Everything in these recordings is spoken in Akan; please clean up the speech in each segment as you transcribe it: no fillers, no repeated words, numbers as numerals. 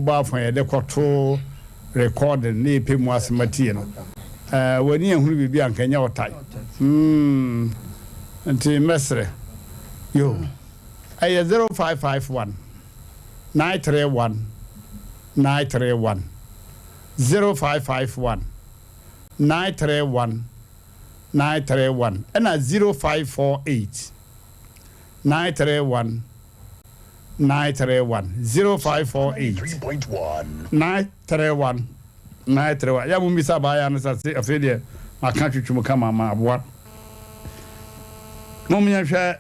uba for the control recording ne pe mu asmati no wani ehunu bibi ankanya otai nti mesre yo ay 0551 931 931 0551 931 931 and 0548 931 931 0548 931 931 ya mumisa ba ya nsa se afede aka twetwum kama ma aboa mumnya hwe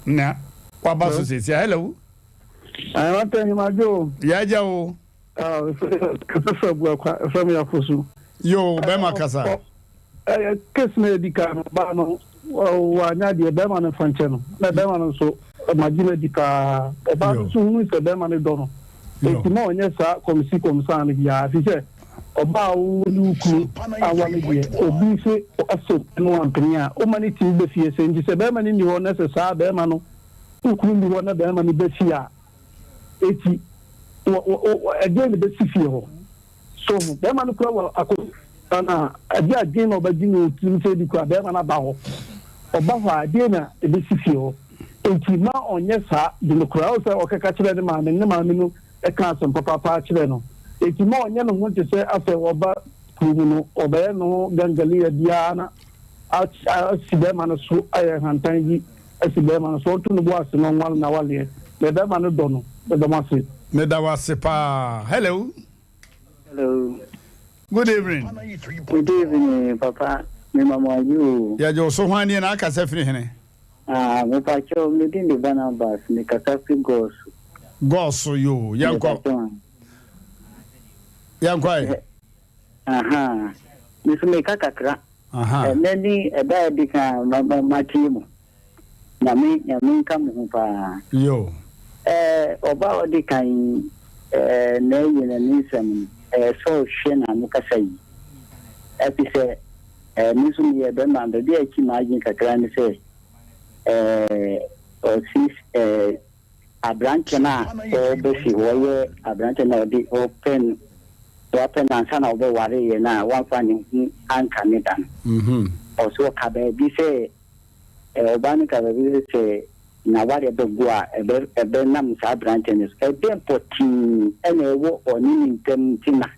na kwaba so se hello I want to majo ya jawo kasa bua kwa fami ya fosu yo be makasa kesme dika ba no wa nya de be ma no fanche no na be ma no so magina dika ba so hu se be ma no do no enti mo nya sa komisa no ya fi se oba wo ni ku awale de obi se aso no ampania o mani ti be fie se nji se be ma ni ho na se sa be ma no ku ni ho na be ma ni be fia eti again be fie ho so be ma no kwa akọ ana adia again obaji no tim se di kwa be ma na ba ho oba fa ade na e be fie ho enti ma onye sa di no kwa o se okeka kire ne ma no e ka asem papa kire no enti ma onye no ho te se afa oba kunu no oba no gangali dia na asibe ma no so aye hantan yi asibe ma no so to no bo ase no nwal na wale be be ma no do no be do ma se me da wase pa hello good evening papa me mama you ya jo so hwani na aka safiri hene me pa cho me din de Barnabas me katafi goso yo yanko me so me kakakra nani eba dika matimu na me kam pa yo oba odikan na yina nisam so shena mukasai epise nisu ye be ma be dia ki majin kakra ni se osis abranche na be si woye abranche na di open and sana obe ware ye na wa fani anka ni dan also ka be bi se obani ka be se na ware be gua ebe nam sa abranche ni ebe poti ene wo oni ntem tina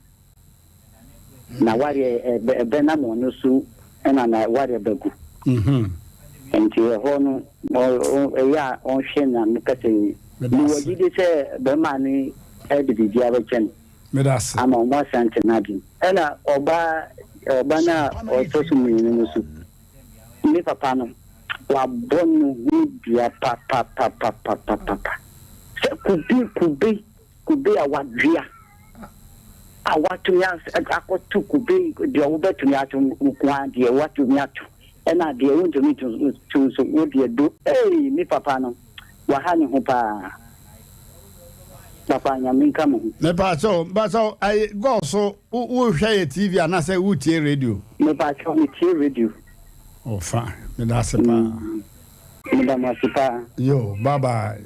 na ware ebe na mo no su ena na ware be gu enti ho no ya on hwe na mekase ni wodi de se be ma ni e de bibia be chen medas ama mo sante na bi ela oba na o to su mi ni su ni papa no wa bonu bia pa se kubi awadria awatu ya akotu kubi de obetu ya tu kwa de watu ya tu ena de wonto mi tu so wodi do ni papa no wa hani ho pa papa nya minka mo me pa so I go so wo hwe TV ana say wo tie radio me pa so mi tie radio oh fine me da se pa me da ma se pa yo bye bye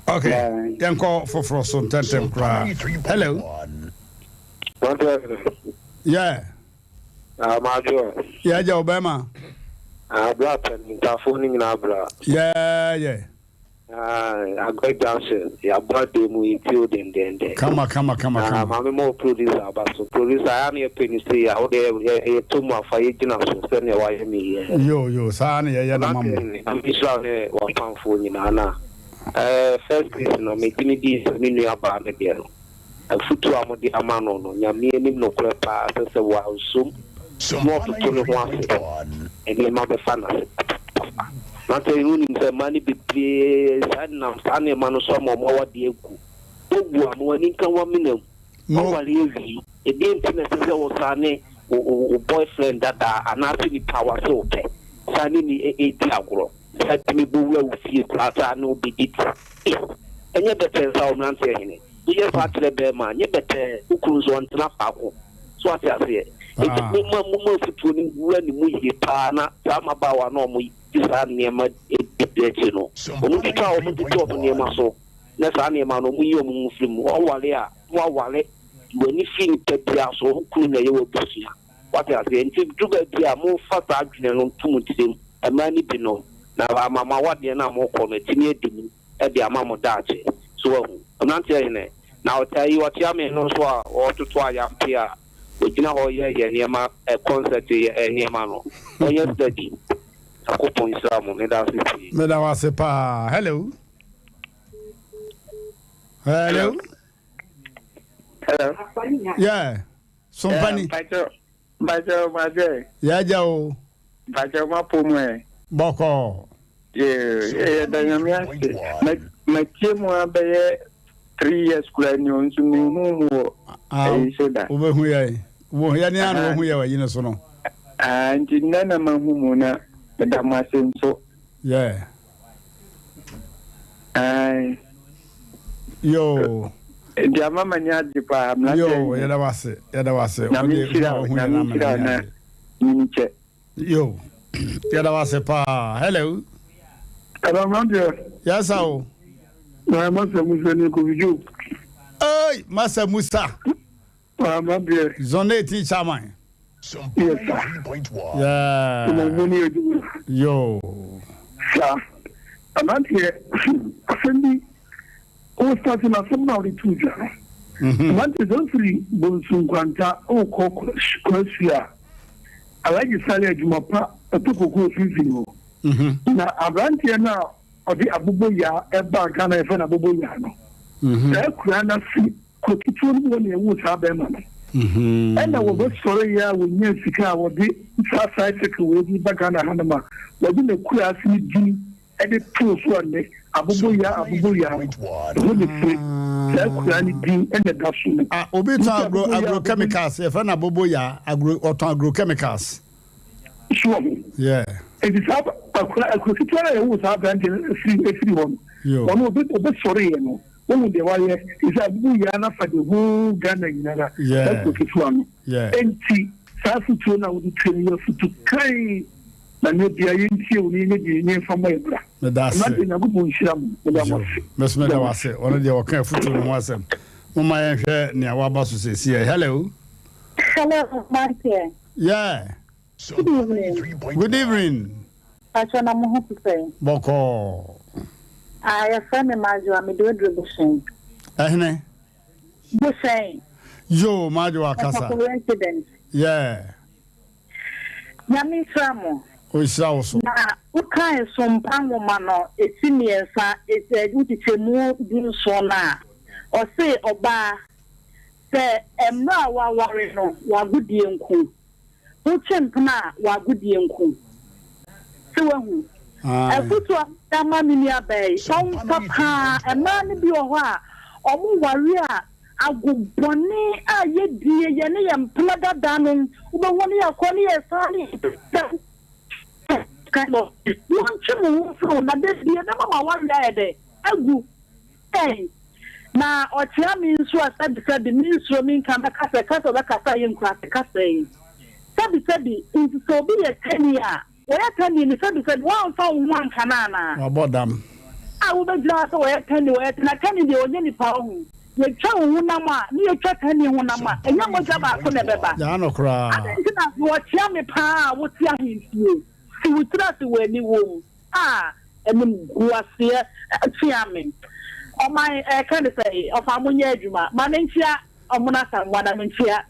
okay yanko for so tentem kra hello yeah Majo yeah ja obama black interphone na bra yeah agbe Johnson ya birthday mu ipio den kama mama mo producer abaso producer I am your penny say ya o de to mu afa ye gina so se ne wa ye mi yo sa na ye na mama am Israel ne wa panfo nyina na first place no me timi di ni nu aba me de no afutu amodi amano no nyame ni no kra pa se wa usum mo to no ho ase ene ma be fana na te runi se mani bibie sanam sane manu so mo wadi egu ogbu amo ni kan wa minam no wale evi e dey internet se wo sane o boyfriend dada anasi ni power so pe sane ni e di agro sane mi bo wa ufie plata no bidit enye bete sa o mrante hene ye fa tle be ma nye bete ukuru zo ntna fa ko so ati ase e mo futu ni wura ni mu ye pa na sama ba wa no mo isa niema edetino omutika omutika omunyema so na saa nneɛma no mu yi mu film ɔwale a wawale wani fin pɛbia so kunu na yɛwɔ busia wate ase nti duba bi a mo fa saa adwene no tum tirem ɛma ni bi no na mama wade na mo kɔ no tini edimi ɛde ama mo daache so wahu ɔnante yɛ ne na ɔtai wɔte ame no so a ɔtoto ayampe a ogina hɔ yɛ nneɛma concert yɛ nneɛma no ɔyɛ study akopon Islam me da se me da wase pa hello hello yeah sompani Bajo ya jao Bajo mapomu boko da nyamia ma tiemu abaye 3 years kula ni onsu mi humu soda obehu ya ni anu ohu ya wa yino so no nti nana ma humu na da ma senso yeah yo dia mama nya dipa amla yo ya da wase na mi shira na nche yo ya da wase pa hello Aramande yes how na Masa Musa ni ko biju hey Masa Musa Aramande zone teacher man yes yeah yo sa Aramande asendi o start na some of the tuja Aramande don't free bonsun kwanta o ko kwasua alaji sale adwumapa atokoko fifino na Aramande na odi abubo ya eba Ghana efe na abubo ya no kura na si kokitu ni woni ewu sa be ma no ena wo be soro ya wo nya sika wo di sa site wo di ba Ghana hanama wo di na kura si di ede to so ne abubo ya wo di free kura ni di ena da so ne obi to agrochemicals efe na abubo ya agrochemicals sure yeah it is up kokitu na ewu sa be free one ono obi soro ye no when they were is a buya na for the whole Ghana United. Yeah. Yeah. Enti safu na udi training to kai na ne bia yenti oni ne di ne fama ebra. That's it. Na go bonhyiram. Mesme da wase. Ono de wakan futu no asem. Mama yenhwe ne awaba so sesi. Hello. Hello, Martin. Yeah. Good evening. Good evening. Achana mo ho pe. Boko. I friend Majo me do Bushen. Ehne. Bushen. Yo Majo akasa. Coincidence. Yeah. Nyami tramo. O isra so. Na ukai sompango mano etimiensa utitemu dun so na. O se oba se emra wa ware no wa gudie nku. Uchempna wa gudie nku. Se wahu. Akutu ama mini abai on papa ema ni bi o ho a omu ware a agubone a yedie ye ne yem plada danon ube woni akoni e sani kind of one chimu so na de die na mama ware de agu na otia mi nso asabi mi nso mi kan ba kasa yen kasa yin sabi nso so bi ye tania where penny ni said one found one canana about them I will be glad to where penny where na penny the only pound ye twa hunama ni ye twa penny hunama enya mo jaba ko ne beba ya no kra na wo tia me pa wo tia hinfie si wo tra se we ni wo enim guase tia me o my kind of say of amunya adwuma manentia omuna sanwada mentia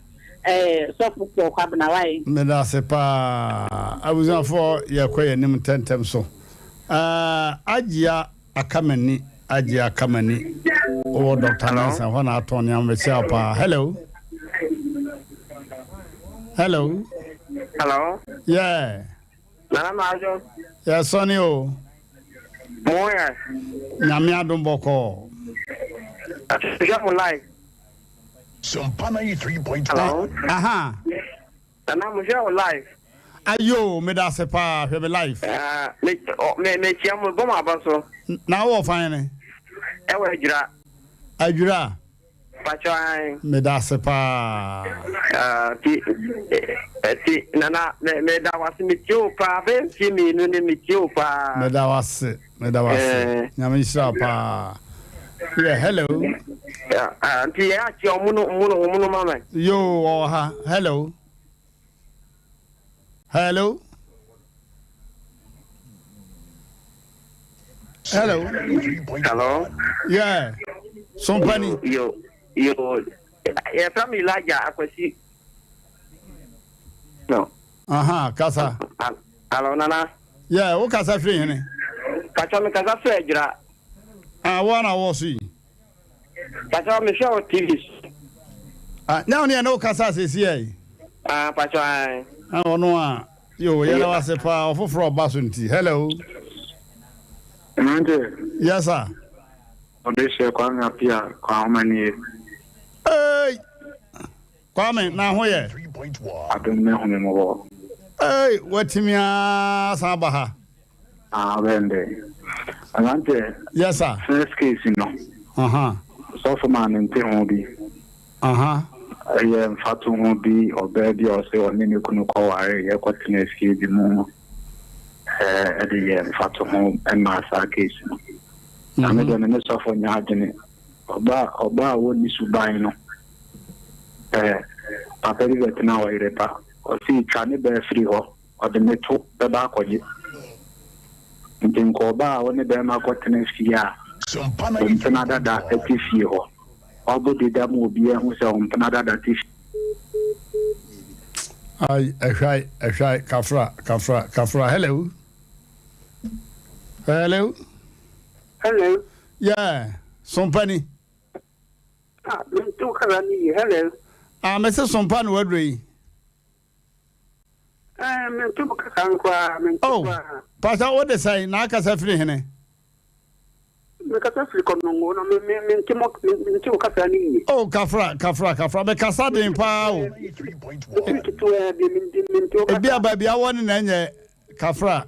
so for kwabna wai me da se pa abuza for ye kwaye nim tentem so ajia akamani o Dr. Nancy ho na atoni am be pa hello yeah Nana Majo yeah Sonny o moya nyame adom boko atujamo live Sompana 3.1 aha Nana Majo live ayo me da se pa hwe be live me chiamo boma abaso na wo fan ne ewe ajura pachai me da se pa ti nana me da wasi mi chupa be ti mi no ni mi chupa me da wase nyame shira pa Yeah, hello. Yeah, auntie, yeah, your mono, mama. Yo, hello. Hello. Hello. Hello. Yeah. Somebody. Yo. Yeah, from Elijah, I could see. No. Kasa. Hello, Nana. Yeah, what Kasa free, honey? Kachami Kasa Fredra. One hour see. Kachami show TV. Now, no Kasa says, yeah. Pacha. I don't know. Yo, yellow as a power for Basunti. Hello. Yes, sir. This year, Kwame appear, Kwame. Hey, Kwame, now where? 3.1. I don't know anymore. Hey, what me Sabaha? Vende. Yes, sir. First case, you know. So for man in Tihobi. I am Fatu Hobi or Baby or say, or Nini Kunuko, I got to escape the moon. At the year, Fatu home and Massa case. I made an innocent of Yardine. Oba would be subino. Papa get now a repa or see Chani Bear free or the metal the back of you. And then Koba only them are got an SPR. Another that a tissue. Although the dam will be a who's on another that is. I try, Kafra. Hello. Yeah, somebody. Hello. Mr. Sompan Wadri. Oh, Pastor, what they say? Naka Safri Hene. Oh, Kafra, because I didn't power. Be a baby, I want in any Kafra,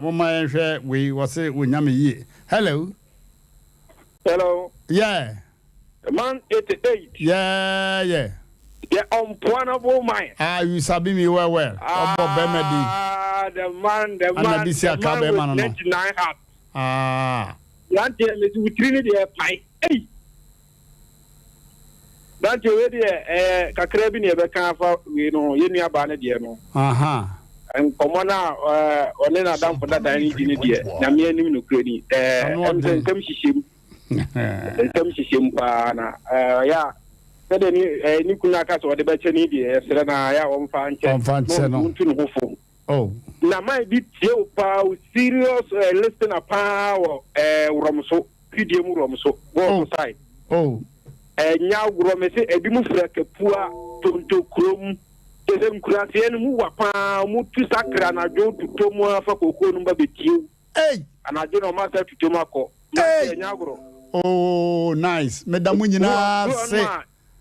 Mama, we was it when Yami. Hello. Yeah. Man 88. Yeah. Yeah, on point of all mine. You sabi me well. The man with 99 heart. That we treated the pie. Hey. That you ready a crabby never can for you know, you near Barnett, and Commander or then I down for that I need in India. Namian no credit. Yeah. Said any Kunakas or the better need, Serena, on Fanchen. Oh, now my bit power serious listener power, Romso, PDM Romso, go side. Oh, and now Romese, a dimufrake poor to Chrome, the Kurasian Muapa, Mutu Sakra, and I go to Tomo for Coco number with you. Hey, and I don't know myself to Tomako. Hey, oh, nice. Medamunina say,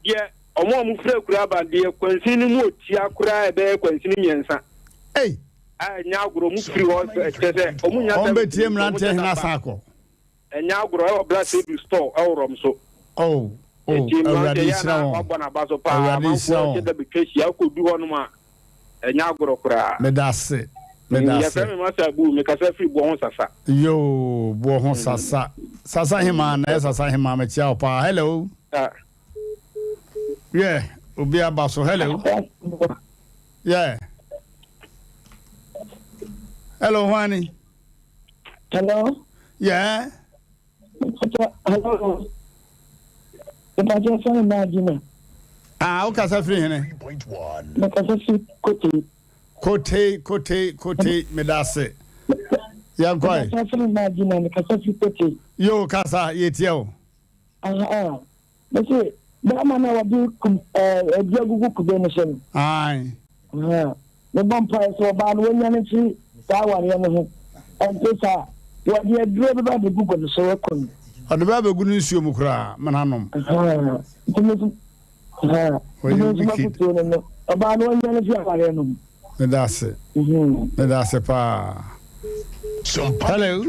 yeah, a woman grab and dear Quentin Wood, Yakura, bear Quentin Yensa. Hey, I now grow free also, Omuya, Lante Nasako. And now grow a black store, our Romso. Oh, already so. Because you could do one more. And now grow cry. That's it. Yo, Bohon Sasa. Sasa Himan, Sasa Himama Chapa. Hello. Yeah, Ubia Basso. Hello. Yeah. Hello, honey. Hello. Yeah. Hello. If I just imagine. Okay, free hene. 3.1. Kote, medase. Ya kwai. Yo kasa yetio. Bese, dama na wadi gugu kubeneshem. Ai. The vampire so ban wonyane chi sawari no ho. Empesa, wadi adure ba de gugu so ekon. Ade ba be gunu nsuo mu kura mananom. Medase. Medase pa. Hello.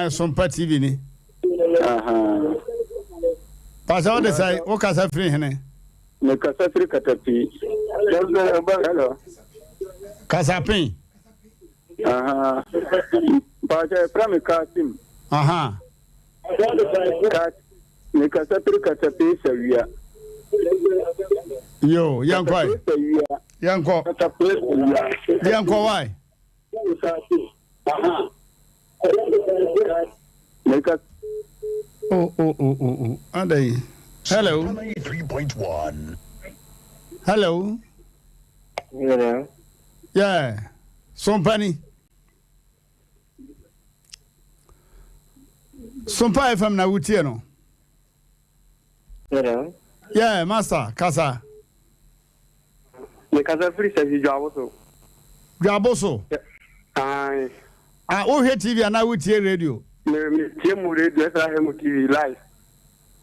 Sumpa TV ni. Pasa what say? O kasa free hene. Me kasa free katapi. Hello. Kasa pin. Baja from Kasim. Aha. Yo, Yanko. Yanko, why? Oh. And they. Hello. 3.1. Hello. Yeah. Sompani. Sompa FM na wutie no. Yeah, master, kasa. Me kasa free service Dwaboso. Dwaboso. Ai. O he TV na wutie radio. Me tie mu radio sa he mu TV live.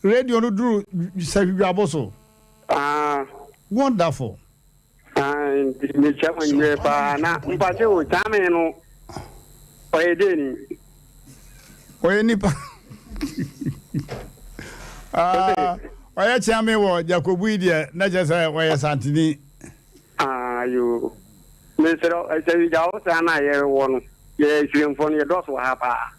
Radio no duru service Dwaboso. Wonderful. Me chama nwe pa na mpache o chame no. Oyedeni. Oyenipa. Oya chame wo Jacobu idie na je say oya santini. Yo. Me sero service Dwaboso na ye wo no. Ye shrimfon ye doso ha pa.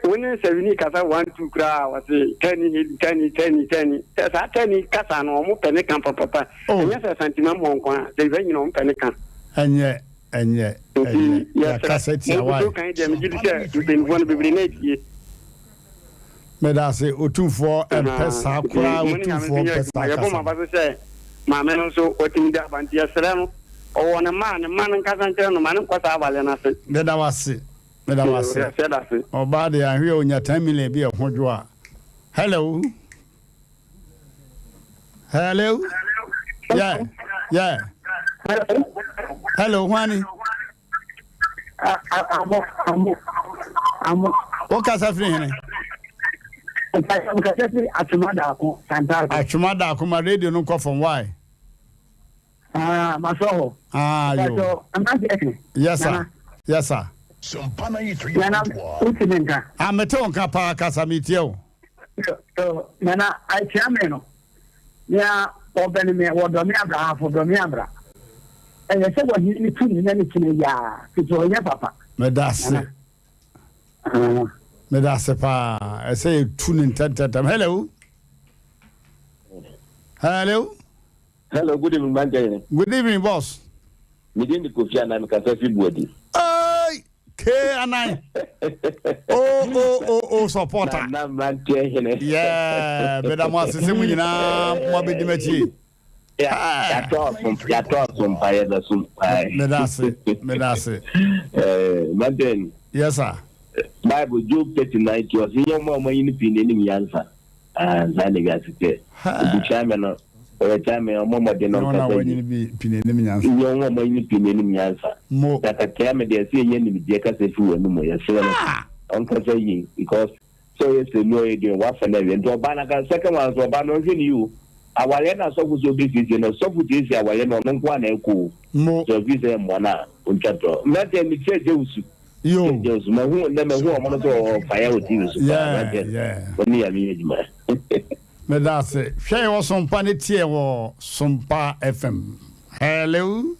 When sevini kasa 1 2 kra wase 10 esa 10 kasa no mo pene kan papa enya se sentiment mo nko de ve nyino mo pene kan enye ya kasa ti awai so kan de me gidi se de won bibiri na die me da se otunfo empesa kra otunfo empesa ya boma ba se ma me no so otin da banti asere no o wona man kasa ntere no man kwasa abale na se me da wase Oba de ahwe onya 10 million bi ehudwo a. Hello. Yeah. Hello, Wani. Amo. What ka safri hene? Atwumada ko ma radio no ko from why? Maso. Yo. Yes sir. Sompana 3.1. Amete on ka pa kasa mitie o. Nana I chameno. Ya obeni me wodo me abra for do me abra. E se wo ni tu ni na ni kine ya. Kito ya papa. Me dase pa. I say tu ni tatatam. Hello, good evening, man. Good evening, boss. Me didn't Kofi and I'm Kasafi Body. K9. Oh, supporter. Yeah, but I must say, we now, Mobby Dimechi. Yeah, some fire, some fire. Medase. Madden. Yes, sir. Bible Job 39 was your mama in the any answer. And I negative. The chairman or time or mama did not be pinning answer. Your mama in the answer. More that I came and they say, Yenny, the Jackas, and no more. Uncle saying, because so it's a no idea what's an event. To Banaka, second one, to Banaka, you. Our Lena so was so busy, and so good is our Lena, no one echo. More so visit Mona, Unchato. Let them say, you just my who never who I'm to fire with you. Yeah. When me, I mean, Medase, share was some panetier or some pa FM. Hello.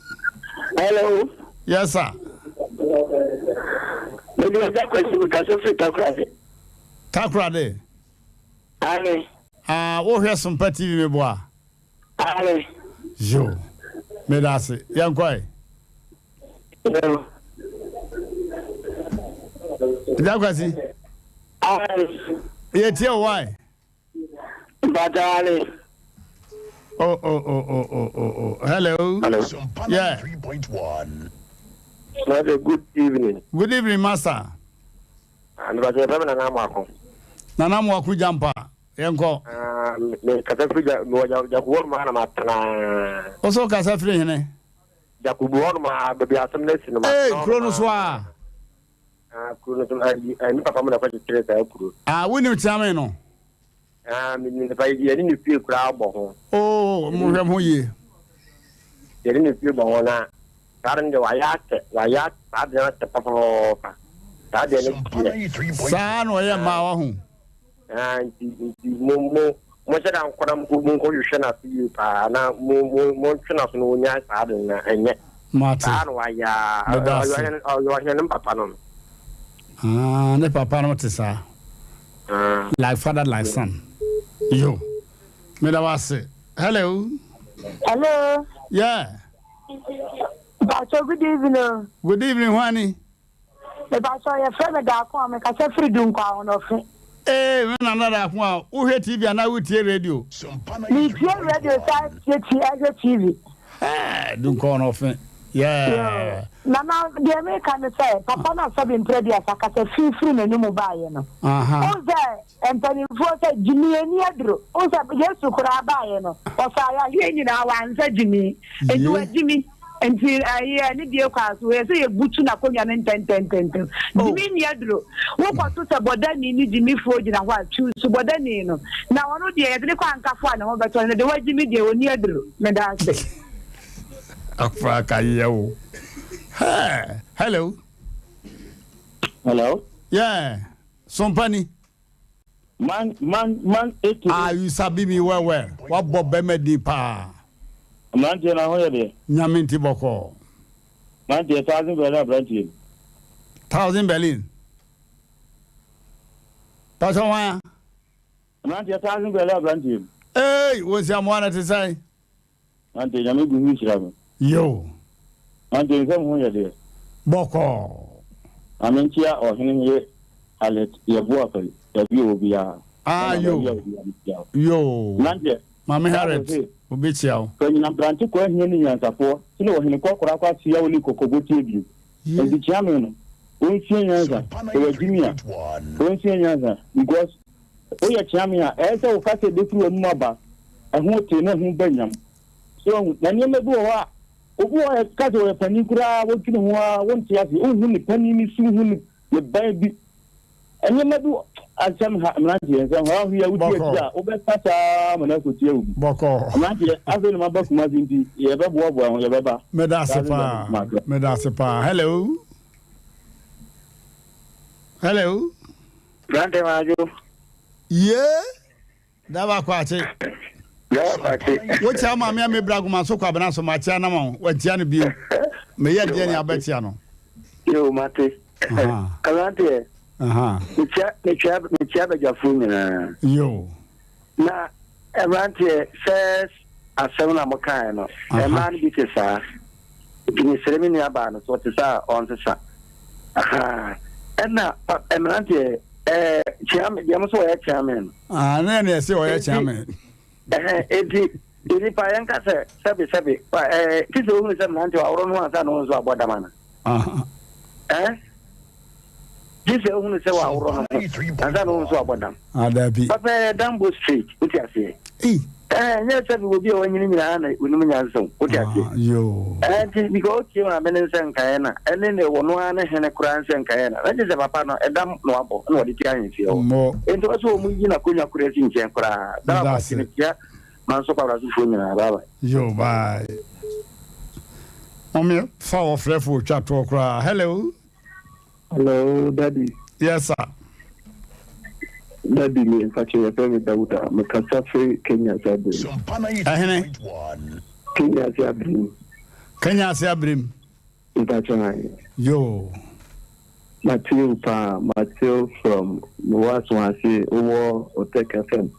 Yes, sir. Maybe that question because of Takrade. Ale. What has some petty me bois? Ale. Jo. Medase, young boy. No. Dakwasi. Yet why? But Ale. Oh. Hello. Yeah. 3.1. Have a good evening. Good evening, master. And was a permanent Namako. Nanamu Jampa. Yanko. Katafrija, Jakuan Matana. Also, Casafri, Jakubuan, baby, some lesson. Hey, Kronoswa. And Papa, we knew Chameno. In the Pai, you didn't feel crowd. Oh, Muhamuye. You didn't feel Bona. Karen, the Wayat, the Papa. San or Yamahu. And most of them couldn't you should not see you. Now, more no yes, and yet. Martin, Why, you are Papa. Ne papa no te sa. Like father like son. Yo. Me da wase. Hello. Hello. Yeah. Pastor, good evening. Good evening, Wani. The pastor, your friend da ko me ka se free dun kwa on ofe. Me na da ko wo he TV na wo tie radio. Me tie radio sa tie TV. Dun ko on ofe. Yeah. Nana, the American say, Papa na sabi impredia sakata free na ni mo baye no. Oza empani vote Jimmy eni adro. Oza Yesu kura baye no. Osa ya ye nyina wanza Jimmy. Enu Jimmy enti aye ni die kwa so we say ye butu na konya ne ten. Jimmy ni adro. Wo kwa to se bodani ni Jimmy fo gina kwa chu so bodani no. Na wono de ye de kwa ankafo na wo beto ne de wa Jimmy de oni adro. Me da say. Africa, yo. Hey, hello. Hello. Yeah. Sompani. Man. You sabi me well. What Bob Bemedi pa? Man, you know where they. Nyaminti boko. Man, 1,000 Berlin branch. 1,000 Berlin. Pastor, man, 1,000 Berlin branch. Hey, what's your one to say? Man, you know me. Yo. And there is someone here. Boko. I mean, here or him here, I let your work, your view will be a. Yo. Nante, Mamma Harriet, Ubichao. When I'm trying to go here and support, you know, when you call Kuraka, see only Coco TV. And the chairman, won't see an answer. Won't see an answer. Because we are chairman, as I was a different mobile, and won't tell him Benjamin. So, then you may go. Owo kazo panikura wotinu ho wonti ase ohun ni panini su hu ni baby enye madu asem ha mlanti ensem ha hu ya wuti a obekata manakoti ewu boko mlanti aso ni mabaku mazinti ye bebo bo ho ye beba meda sepa hello Grande majo yeah daba kwache what time am I me braguma so kwabena so matia na mo watia no bio me ye de ni abetia no yo mate kalante Nicha bejafu nyina yo na ebrante says asem na mokan no e man bi te sa ni seremi ni aba no so te sa on te sa na ebrante chairman yam so ya chairman na na se o ya chairman Edi pa yanka se sebi kisi ohun se mnante wa oro no asa no so aboda mana kisi ohun se wa oro no asa no so aboda adabi papa Dambo Street uti ase nye sebi obi o nyini nyina na unum nyanso uti ase yo because you na menen sen kae na ene ne wono ana hene kuran sen kae na je se papa no edam no abo no odi ti anyi fi o ento so mu nyina konya kuresi nchen kura da ba tinia manso kwa razu fo nyina baba yo bye Mommy, for flefu chat to kura. Hello daddy. Yes sir. Daddy me fachi ya peme Dauda makasafe Kenya sabe. Kenya Sabrim. Yo. Matthew from Mwaswasi Owo Otek FM.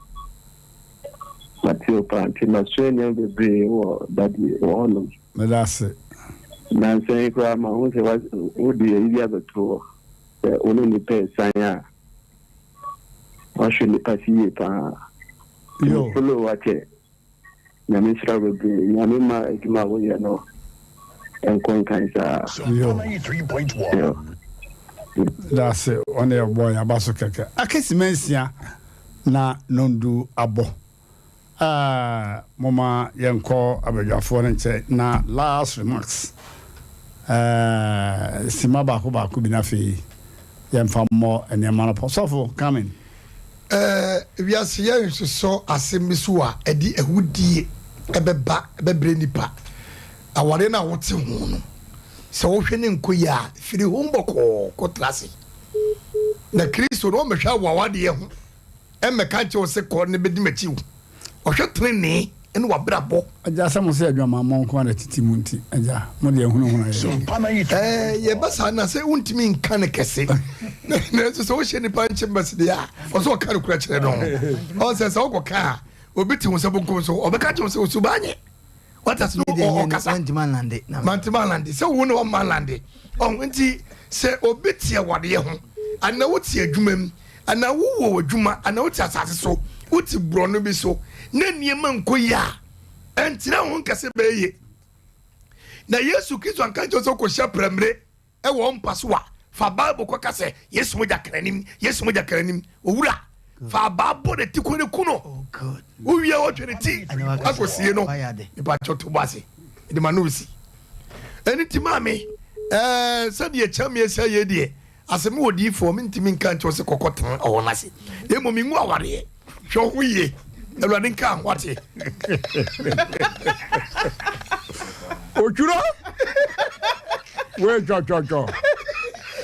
Matthew pa Australia be daddy ono. That's it. Nanse kwa ma unse wa odi area beto. Ono ni pe sanya. Washu ni pasiye pa. Yo. Follow wake. Nyame sra be nyame ma ekima wo ye no. Enkon kansa. Yo. 3.1. That's it. On your boy abaso keke. Akesi mensia na nondu abo. Mama yanko abejafo nche na last remarks. Sima bako bi na fe yemfa mo enema na posofo coming. We are seeing so asemisu a edi ehudie ebeba ebebre nipa aware na wote hu no se wo hwe ne nkoyi a firi homboko kotrase na Kristo no mehwa wawade hu emmeka che wo se ko ne bedi machi wo hwe trene ene wa brabo aja sam se adwama monko na titi munti aja mo de ehunu ye basa na se untimi nka ne kese na so hye ni panche mbase de a o so ka ne kura kire no o se so ka obi ti won se bonko so obeka ti won se osubanye what has no okasa mantimalande se wo no manlande nti se obi ti awade ye ho ana wo ti adwumam ana wo wo adwuma ana wo ti asase so wo ti bro no bi so na niema nkoya entina ho nkase beye na Yesu Kristo anka jo so ko hya pramre e wo mpaso a fa Bible ko kase Yesu moja kranim owura fa Bible de tikone kuno oh god uwie o twenti akosie no iba choto base de manusi eni timame sadi e chame esa ye de aseme odi fo mentimi nka ncho se kokotan o nase e mo mi ngu aware hwo huye ewade nka wate Ochuro we cho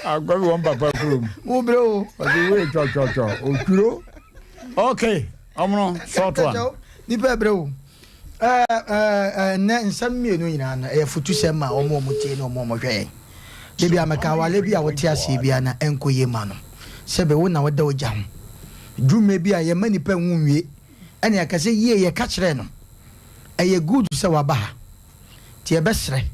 agba won papa from o bro we cho Ochuro okay amno short one ni bro na nsam mienu nyina na e futu sema omo mutie na omo hwe debi amaka wale bi a wote ase bia na enkoye ma no sebe wo na woda ogya ho dume bi a ye mani pa nwunwie ene akase ye ye ka kire no eye good se waba ha tie besre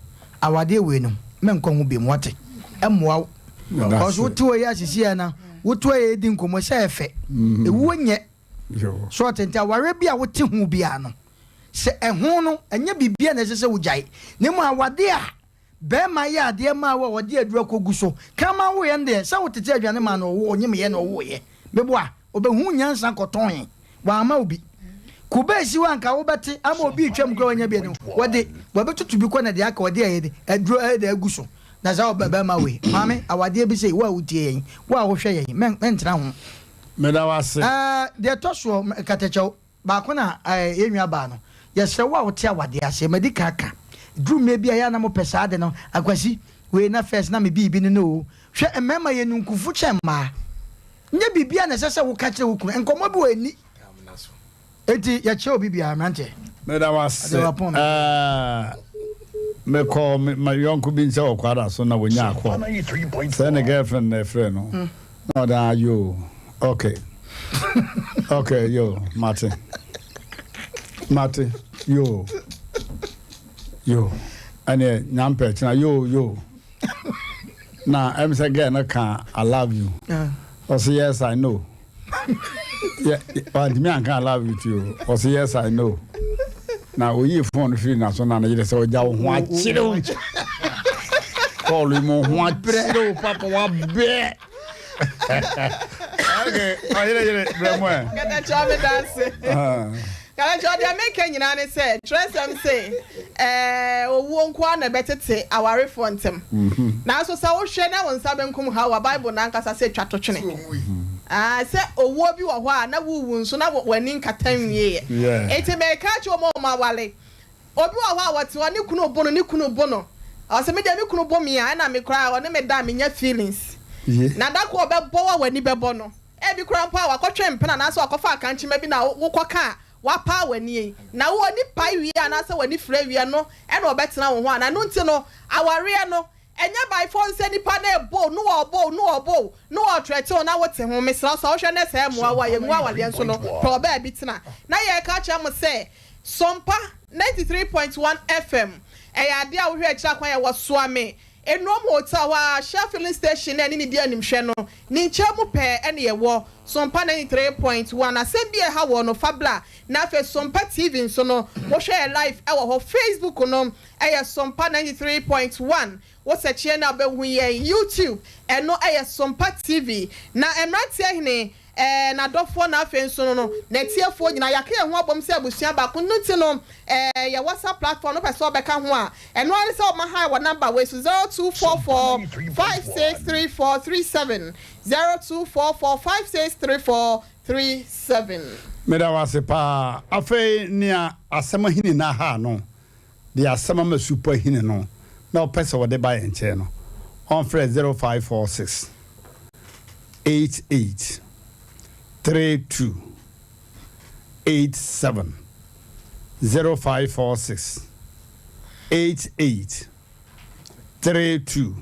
awade we no menko hu bi mote emmoa because woto ye asisi na woto ye di nkomo se efe ewu nye so tenta ware bi a wote hu bia no se ehun no enya bibia na sese wujai ne mu awade a be ma ya ade ma wo wode adura kogu so kama wo ye nde se wotete adwane ma no wo onyem ye no wo ye bebo a obehu nyansa koton wa ama obi kubesi wanka wo bete ama obi twam kwa nya bi no wode wabetutu bi ko na de aka wode ye adura ede agu so na za obaba ma we mame awade bi sei wa wutie yen wa wo hwe yen mentra ho meda wase de toso katecho ba ko na enwa ba no yesre wa wote awade ase medika aka drum me bia ya na mo pesa de no akwasi we na first na me bibi no hwe emema ye nunkufu chema nya bibia na sese wo ka kire wo kunu enkomo bi wani eti ya che obi bia mante meda wase me call my yonku bin se okwara so na wonya akọ say na girlfriend na friend no no da you okay yo Martin yo ane nyampe china yo na em say girl na can I love you or say yes I know yeah but me I can love you too or say yes I know na oyi phone free na so na yede say oja wo ho akire call him ho akire papa wa be okay ayere bremo get chame dance kala jo dia make nyina ne say tresem say owo nko na betete aware fontem na so sa wo hwe na won sabe nkum ha wa bible na nkasa say twato twene say owo bi wo ho a na wuwu nso na wani nkatanwie eti me ka chi omo ma wale obi wo ho a wote oni kunu bono o se me dia me kunu bo mi a na me kra o ne me da me nya feelings na da ko obebo wa wani bebo no e bi kra mpa wa kotwe mpena na so akofa akanchi ma bi na wo koka wa pa wani na wo ni pai wi ana se wani fra wi no e na obetena wo ho na no nti no aware no enya by phone se nipa na ebo no obo no otreto na wote ho mesra so hwe na se mo awa ye mu awale nso no pro ba bi tena na ye ka cha mo se Sompa 93.1 FM ya ade a wo hwe kira kwan ya wo ame enom hotel wa Sheffield station na ni dia nimhwe no ni nchemu pe ene ye wo Sompa 93.1 asebie ha wo no fabla na fe Sompa TV nso no wo hwe live e wo ho Facebook no e Sompa 93.1 wo search na be hu ye YouTube eno e Sompa TV na emrate hene na dofo na afen nso no na tiefo nyina yake ho abom se abusua ba ko nuti no ya WhatsApp platform no person obeka ho a eno ani se o ma ha wa number we 0244563437 0244563437 meda wase pa afi ni asema hini na ha no de asema ma super hini no na person wode ba enche no on fresh 0546 88 3287 0546 88 32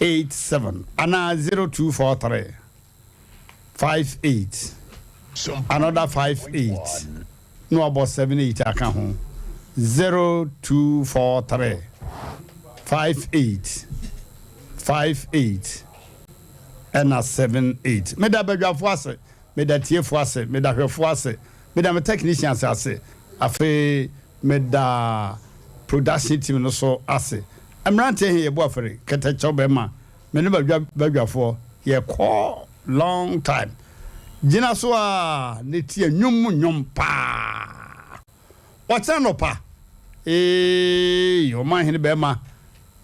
87 ana 0243 58 another 58 no about 78 aka ho 0243 58 58 and 78 me da badwafo ase me da tiefo ase me da hwefo ase me da me technicians ase afi me da production team no so ase amrante he yebo afere ketacho bema me ne badwafo ye call long time gina so a ne tie nwum pa what's no pa your man he bema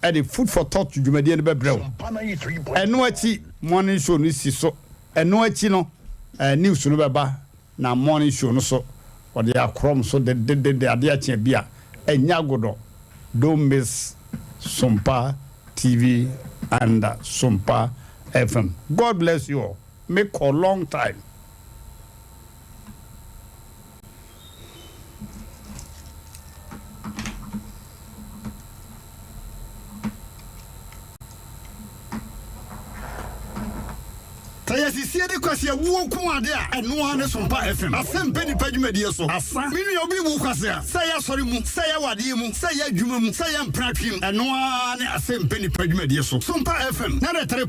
at the food for thought dwumadi ne bebrɛ ɛno achi morning show no si so ɛno achi no news no bɛba na morning show no so or the akrom so the ade achi bia enya godo don't miss Sumpa TV and Sumpa FM. God bless you all. Make a long time. Sayasi de kwasi wo ko ade a eno ane Sumpa FM asem peni padwumadi so asa minu obi wo kwasi a say asori mu say wade mu say adwuma mu say mpratwem eno ane asem peni padwumadi so Sumpa FM na 3.1